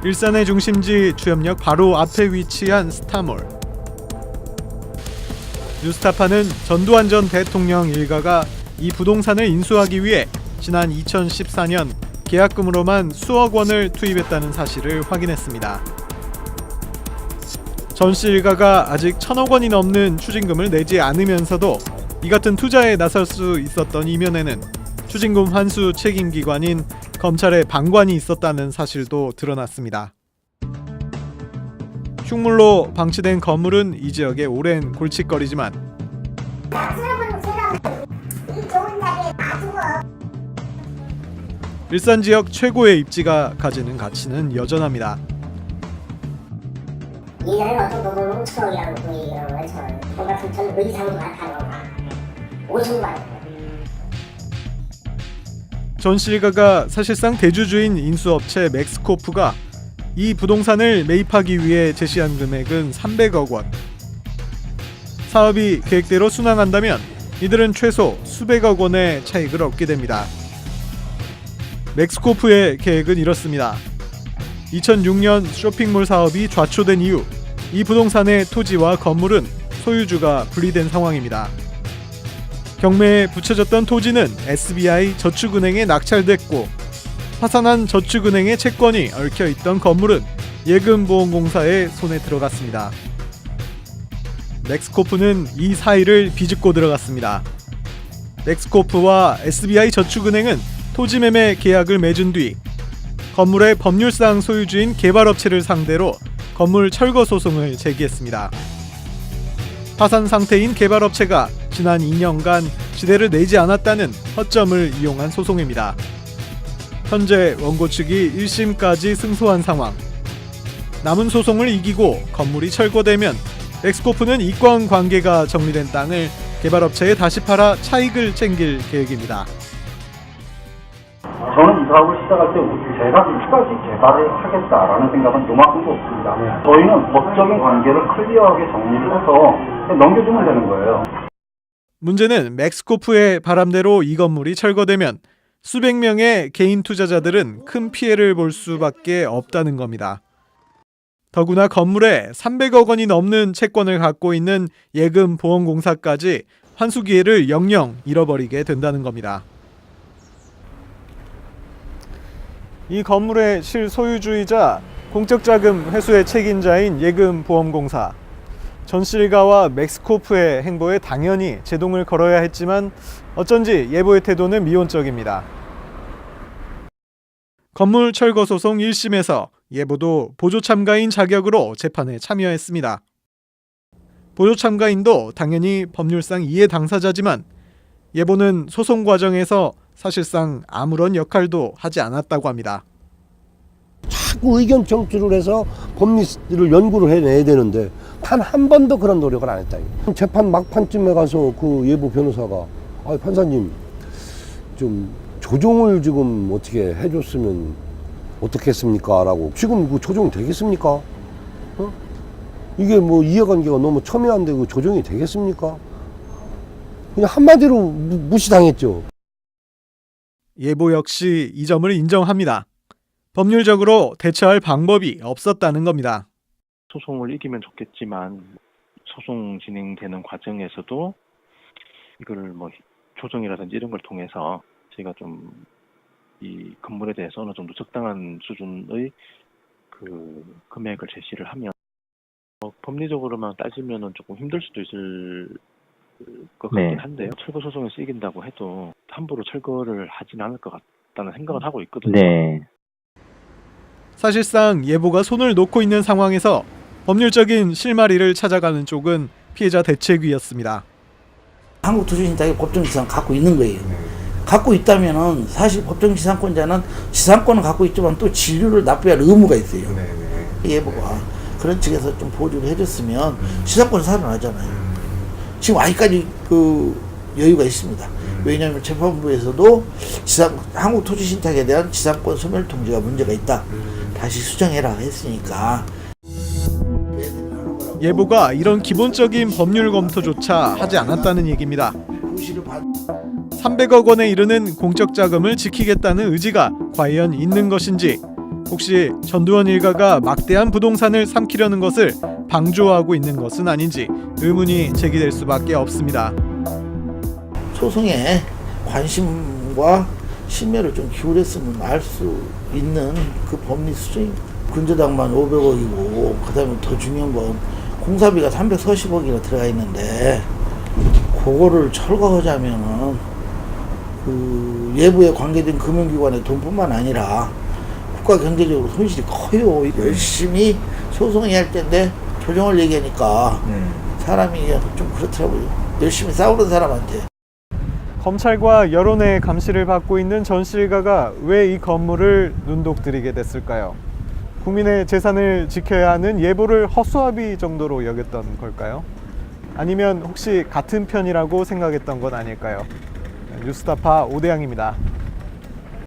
일산의 중심지 주엽역 바로 앞에 위치한 스타몰. 뉴스타파는 전두환 전 대통령 일가가 이 부동산을 인수하기 위해 지난 2014년 계약금으로만 수억 원을 투입했다는 사실을 확인했습니다. 전 씨 일가가 아직 1,000억 원이 넘는 추징금을 내지 않으면서도 이 같은 투자에 나설 수 있었던 이면에는 추징금 환수 책임기관인 검찰의 방관이 있었다는 사실도 드러났습니다. 흉물로 방치된 건물은 이 지역의 오랜 골칫거리지만 일산 지역 최고의 입지가 가지는 가치는 여전합니다. 이전에 어떤 노동은 1,000억이라고 그 얘기를 하는 거예요. 저는 돈 같은 전 의상도 가능하다. 50만. 전 실가가 사실상 대주주인 인수업체 맥스코프가 이 부동산을 매입하기 위해 제시한 금액은 300억 원. 사업이 계획대로 순항한다면 이들은 최소 수백억 원의 차익을 얻게 됩니다. 맥스코프의 계획은 이렇습니다. 2006년 쇼핑몰 사업이 좌초된 이후 이 부동산의 토지와 건물은 소유주가 분리된 상황입니다. 경매에 붙여졌던 토지는 SBI 저축은행에 낙찰됐고 파산한 저축은행의 채권이 얽혀있던 건물은 예금보험공사의 손에 들어갔습니다. 맥스코프는 이 사이를 비집고 들어갔습니다. 맥스코프와 SBI 저축은행은 토지 매매 계약을 맺은 뒤 건물의 법률상 소유주인 개발업체를 상대로 건물 철거 소송을 제기했습니다. 파산 상태인 개발업체가 지난 2년간 지대를 내지 않았다는 허점을 이용한 소송입니다. 현재 원고 측이 1심까지 승소한 상황. 남은 소송을 이기고 건물이 철거되면 맥스코프는 이권 관계가 정리된 땅을 개발업체에 다시 팔아 차익을 챙길 계획입니다. 저는 이 사업을 시작할 때 제가 끝까지 개발을 하겠다라는 생각은 요만큼도 없습니다. 저희는 법적인 관계를 클리어하게 정리를 해서 넘겨주면 되는 거예요. 문제는 맥스코프의 바람대로 이 건물이 철거되면 수백 명의 개인 투자자들은 큰 피해를 볼 수밖에 없다는 겁니다. 더구나 건물에 300억 원이 넘는 채권을 갖고 있는 예금보험공사까지 환수 기회를 영영 잃어버리게 된다는 겁니다. 이 건물의 실소유주이자 공적자금 회수의 책임자인 예금보험공사. 전 씨 일가와 맥스코프의 행보에 당연히 제동을 걸어야 했지만 어쩐지 예보의 태도는 미온적입니다. 건물 철거 소송 1심에서 예보도 보조 참가인 자격으로 재판에 참여했습니다. 보조 참가인도 당연히 법률상 이해 당사자지만 예보는 소송 과정에서 사실상 아무런 역할도 하지 않았다고 합니다. 자꾸 의견 청취를 해서 법리를 연구를 해내야 되는데 단 한 번도 그런 노력을 안 했다. 재판 막판쯤에 가서 그 예보 변호사가 판사님 좀 조정을 지금 어떻게 해줬으면 어떻겠습니까? 라고. 지금 그 조정 되겠습니까? 이게 뭐 이해관계가 너무 첨예한데 그 조정이 되겠습니까? 그냥 한마디로 무시당했죠. 예보 역시 이 점을 인정합니다. 법률적으로 대처할 방법이 없었다는 겁니다. 소송을 이기면 좋겠지만 소송 진행되는 과정에서도 이걸 뭐 조정이라든지 이런 걸 통해서 저희가 좀 이 건물에 대해서 어느 정도 적당한 수준의 그 금액을 제시를 하면 법리적으로만 따지면은 조금 힘들 수도 있을 것 같긴 한데요. 철거 소송에서 이긴다고 해도 함부로 철거를 하진 않을 것 같다는 생각은 하고 있거든요. 네. 사실상 예보가 손을 놓고 있는 상황에서 법률적인 실마리를 찾아가는 쪽은 피해자 대책위였습니다. 한국토지신탁이 법정지상 갖고 있는 거예요. 갖고 있다면은 사실 법정지상권자는 지상권을 갖고 있지만 또 진료를 납부할 의무가 있어요. 예보가 그런 측에서 좀 보조를 해줬으면 지상권이 살아나잖아요. 지금 아직까지 그 여유가 있습니다. 왜냐하면 재판부에서도 한국토지신탁에 대한 지상권 소멸 통지가 문제가 있다. 다시 수정해라 했으니까. 예보가 이런 기본적인 법률 검토조차 하지 않았다는 얘기입니다. 300억 원에 이르는 공적 자금을 지키겠다는 의지가 과연 있는 것인지 혹시 전두원 일가가 막대한 부동산을 삼키려는 것을 방조하고 있는 것은 아닌지 의문이 제기될 수밖에 없습니다. 소송에 관심과 심혈을 좀 기울였으면 알 수 있는 그 법리 수준이 근저당만 500억이고 그다음에 더 중요한 건 공사비가 340억이나 들어가 있는데 그거를 철거하자면은 그 예부에 관계된 금융기관의 돈뿐만 아니라 국가 경제적으로 손실이 커요. 열심히 소송이 할 텐데 조정을 얘기하니까 사람이 좀 그렇더라고요. 열심히 싸우는 사람한테. 검찰과 여론의 감시를 받고 있는 전 씨 일가가 왜 이 건물을 눈독들이게 됐을까요? 국민의 재산을 지켜야 하는 예보를 허수아비 정도로 여겼던 걸까요? 아니면 혹시 같은 편이라고 생각했던 건 아닐까요? 뉴스타파 오대양입니다.